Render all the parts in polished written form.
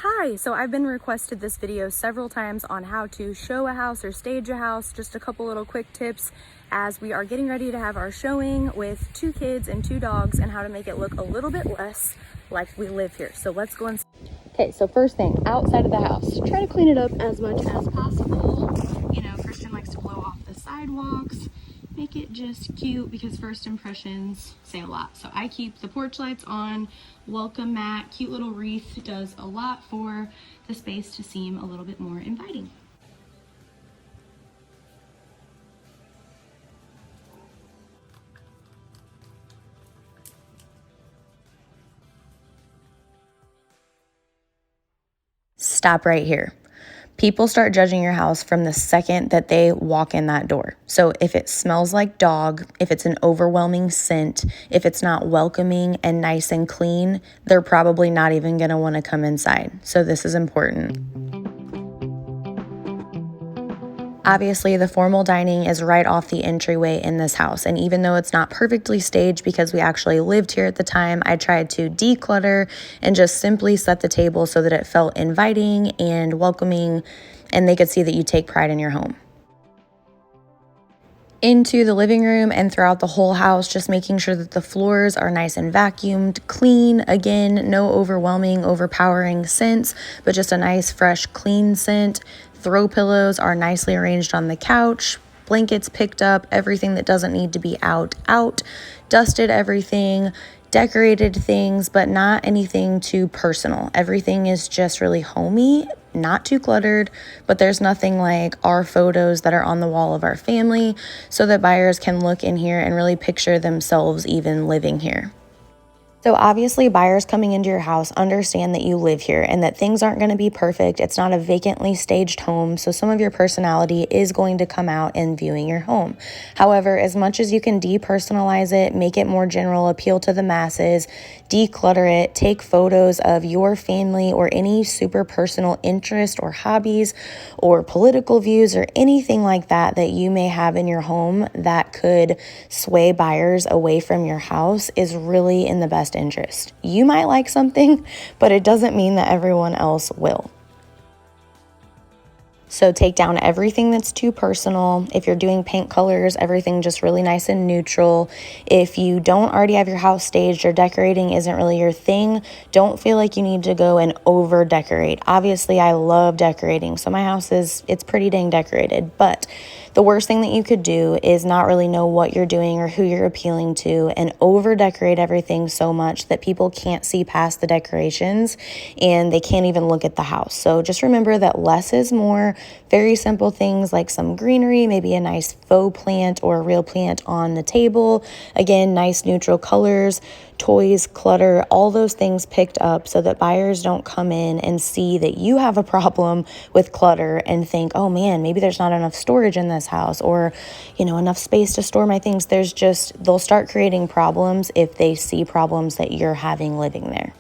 Hi, so I've been requested this video several times on how to show a house or stage a house. Just a couple little quick tips as we are getting ready to have our showing with 2 kids and 2 dogs and how to make it look a little bit less like we live here. So let's go and... Okay, so first thing, outside of the house, try to clean it up as much as possible. You know, Christian likes to blow off the sidewalks. Make it just cute because first impressions say a lot. So I keep the porch lights on, welcome mat, cute little wreath does a lot for the space to seem a little bit more inviting. Stop right here. People start judging your house from the second that they walk in that door. So if it smells like dog, if it's an overwhelming scent, if it's not welcoming and nice and clean, they're probably not even going to want to come inside. So this is important. Obviously, the formal dining is right off the entryway in this house. And even though it's not perfectly staged because we actually lived here at the time, I tried to declutter and just simply set the table so that it felt inviting and welcoming and they could see that you take pride in your home. Into the living room and throughout the whole house, just making sure that the floors are nice and vacuumed, clean. Again, no overwhelming, overpowering scents, but just a nice, fresh, clean scent. Throw pillows are nicely arranged on the couch. Blankets picked up, everything that doesn't need to be out. Dusted everything, decorated things, but not anything too personal. Everything is just really homey, not too cluttered, but there's nothing like our photos that are on the wall of our family so that buyers can look in here and really picture themselves even living here. So obviously buyers coming into your house understand that you live here and that things aren't going to be perfect. It's not a vacantly staged home, so some of your personality is going to come out in viewing your home. However, as much as you can depersonalize it, make it more general, appeal to the masses, declutter it, take photos of your family or any super personal interest or hobbies or political views or anything like that that you may have in your home that could sway buyers away from your house is really in the best interest. You might like something, but it doesn't mean that everyone else will. So take down everything that's too personal. If you're doing paint colors, everything just really nice and neutral. If you don't already have your house staged or decorating isn't really your thing, don't feel like you need to go and over decorate. Obviously, I love decorating, so my house it's pretty dang decorated, but the worst thing that you could do is not really know what you're doing or who you're appealing to and over decorate everything so much that people can't see past the decorations and they can't even look at the house. So just remember that less is more. Very simple things like some greenery, maybe a nice faux plant or a real plant on the table. Again, nice neutral colors, toys, clutter, all those things picked up so that buyers don't come in and see that you have a problem with clutter and think, oh man, maybe there's not enough storage in this house or, enough space to store my things. They'll start creating problems if they see problems that you're having living there.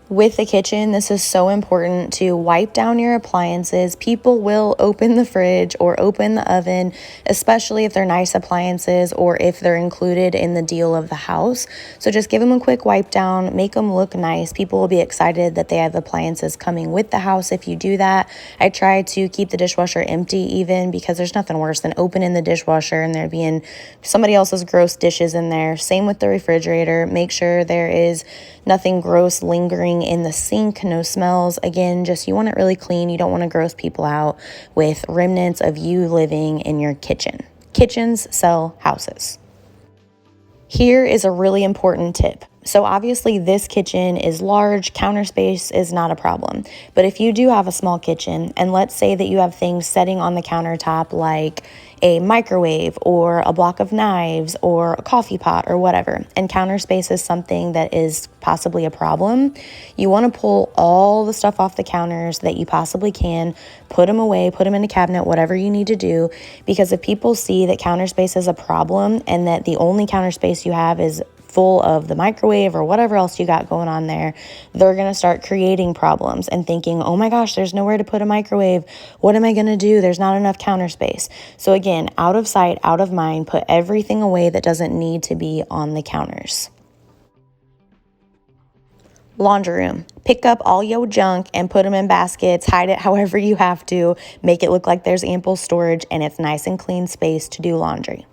With the kitchen, this is so important to wipe down your appliances. People will open the fridge or open the oven, especially if they're nice appliances or if they're included in the deal of the house. So just give them a quick wipe down, make them look nice. People will be excited that they have appliances coming with the house if you do that. I try to keep the dishwasher empty even because there's nothing worse than opening the dishwasher and there being somebody else's gross dishes in there. Same with the refrigerator. Make sure there is nothing gross lingering in the sink, no smells. Again, you want it really clean. You don't want to gross people out with remnants of you living in your kitchen. Kitchens sell houses. Here is a really important tip. So obviously this kitchen is large, counter space is not a problem. But if you do have a small kitchen, and let's say that you have things setting on the countertop like a microwave or a block of knives or a coffee pot or whatever, and counter space is something that is possibly a problem, you want to pull all the stuff off the counters that you possibly can, put them away, put them in a cabinet, whatever you need to do, because if people see that counter space is a problem and that the only counter space you have is full of the microwave or whatever else you got going on there, they're going to start creating problems and thinking, oh my gosh, there's nowhere to put a microwave. What am I going to do? There's not enough counter space. So again, out of sight, out of mind, put everything away that doesn't need to be on the counters. Laundry room. Pick up all your junk and put them in baskets, hide it however you have to, make it look like there's ample storage and it's nice and clean space to do laundry.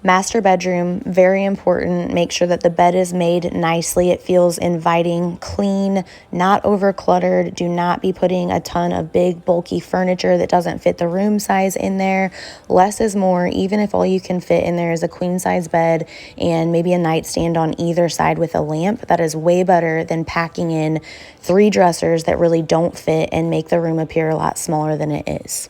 Master bedroom, very important. Make sure that the bed is made nicely. It feels inviting, clean, not over cluttered. Do not be putting a ton of big, bulky furniture that doesn't fit the room size in there. Less is more, even if all you can fit in there is a queen size bed and maybe a nightstand on either side with a lamp. That is way better than packing in 3 dressers that really don't fit and make the room appear a lot smaller than it is.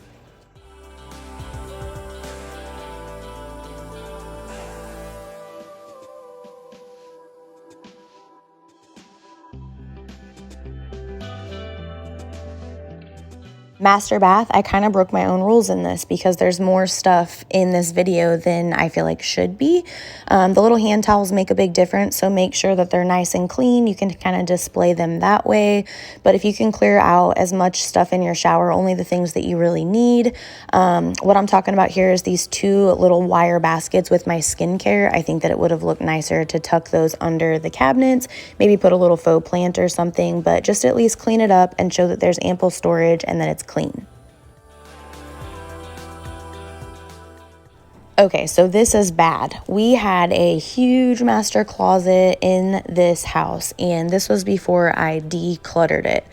Master bath, I kind of broke my own rules in this because there's more stuff in this video than I feel like should be. The little hand towels make a big difference, so make sure that they're nice and clean. You can kind of display them that way, but if you can clear out as much stuff in your shower, only the things that you really need. What I'm talking about here is these 2 little wire baskets with my skincare. I think that it would have looked nicer to tuck those under the cabinets, maybe put a little faux plant or something, but just at least clean it up and show that there's ample storage and that it's clean. Okay, so this is bad. We had a huge master closet in this house, and this was before I decluttered it.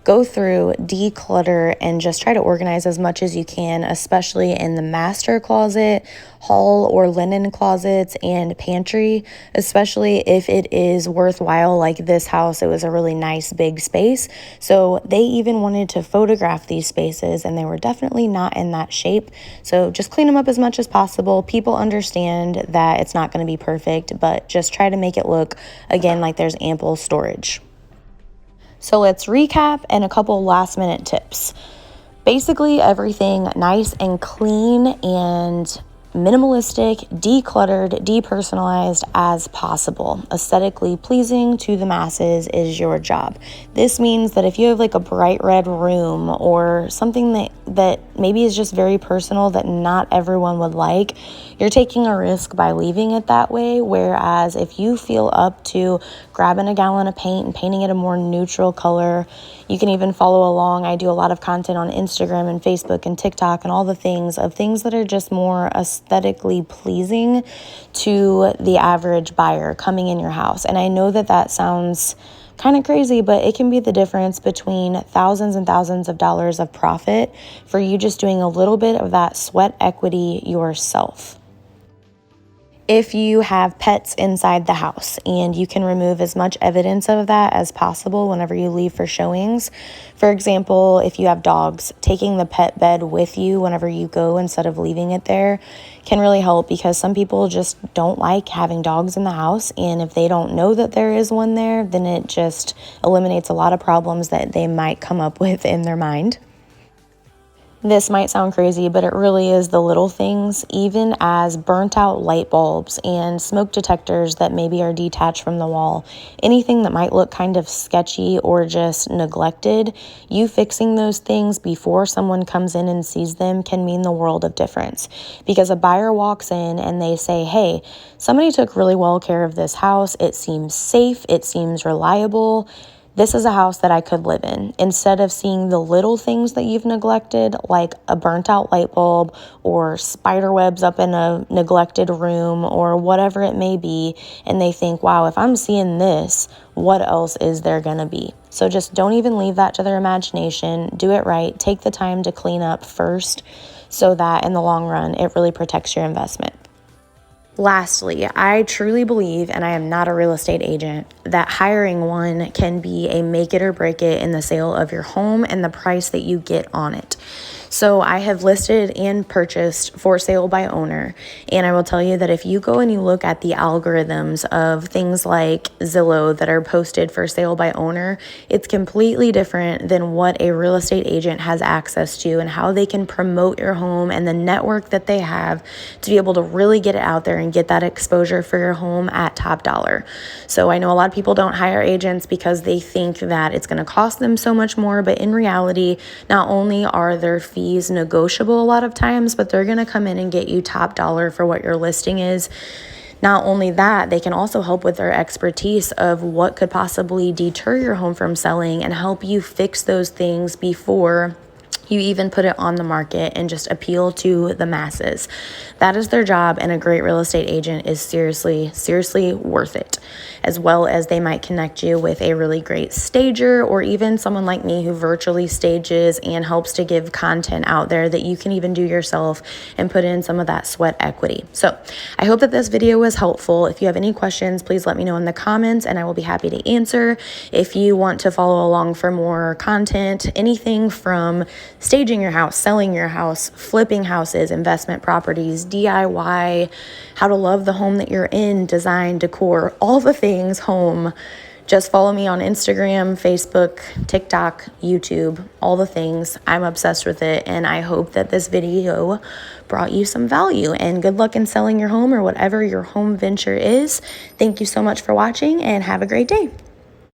Go through, declutter, and just try to organize as much as you can, especially in the master closet, hall or linen closets, and pantry, especially if it is worthwhile. Like this house, it was a really nice big space. So they even wanted to photograph these spaces, and they were definitely not in that shape. So just clean them up as much as possible. People understand that it's not going to be perfect, but just try to make it look, again, like there's ample storage. So let's recap and a couple last minute tips. Basically everything nice and clean and minimalistic, decluttered, depersonalized as possible. Aesthetically pleasing to the masses is your job. This means that if you have like a bright red room or something that maybe is just very personal that not everyone would like, you're taking a risk by leaving it that way. Whereas if you feel up to grabbing a gallon of paint and painting it a more neutral color, you can even follow along. I do a lot of content on Instagram and Facebook and TikTok and all the things that are just more aesthetically pleasing to the average buyer coming in your house. And I know that sounds kind of crazy, but it can be the difference between thousands and thousands of dollars of profit for you just doing a little bit of that sweat equity yourself. If you have pets inside the house, and you can remove as much evidence of that as possible whenever you leave for showings. For example, if you have dogs, taking the pet bed with you whenever you go instead of leaving it there can really help, because some people just don't like having dogs in the house, and if they don't know that there is one there, then it just eliminates a lot of problems that they might come up with in their mind. This might sound crazy, but it really is the little things, even as burnt out light bulbs and smoke detectors that maybe are detached from the wall. Anything that might look kind of sketchy or just neglected, you fixing those things before someone comes in and sees them can mean the world of difference. Because a buyer walks in and they say, hey, somebody took really well care of this house. It seems safe. It seems reliable. This is a house that I could live in. Instead of seeing the little things that you've neglected, like a burnt out light bulb or spider webs up in a neglected room or whatever it may be, and they think, wow, if I'm seeing this, what else is there gonna be? So just don't even leave that to their imagination. Do it right. Take the time to clean up first so that in the long run, it really protects your investment. Lastly, I truly believe, and I am not a real estate agent, that hiring one can be a make it or break it in the sale of your home and the price that you get on it. So I have listed and purchased for sale by owner, and I will tell you that if you go and you look at the algorithms of things like Zillow that are posted for sale by owner, it's completely different than what a real estate agent has access to and how they can promote your home and the network that they have to be able to really get it out there and get that exposure for your home at top dollar. So I know a lot of people don't hire agents because they think that it's going to cost them so much more, but in reality, not only are their fees negotiable a lot of times, but they're going to come in and get you top dollar for what your listing is. Not only that, they can also help with their expertise of what could possibly deter your home from selling and help you fix those things before you even put it on the market and just appeal to the masses. That is their job, and a great real estate agent is seriously worth it. As well as they might connect you with a really great stager, or even someone like me who virtually stages and helps to give content out there that you can even do yourself and put in some of that sweat equity. So I hope that this video was helpful. If you have any questions, please let me know in the comments and I will be happy to answer. If you want to follow along for more content, anything from staging your house, selling your house, flipping houses, investment properties, DIY, how to love the home that you're in, design, decor, all the things home, just follow me on Instagram, Facebook, TikTok, YouTube, all the things. I'm obsessed with it, and I hope that this video brought you some value, and good luck in selling your home or whatever your home venture is. Thank you so much for watching, and have a great day.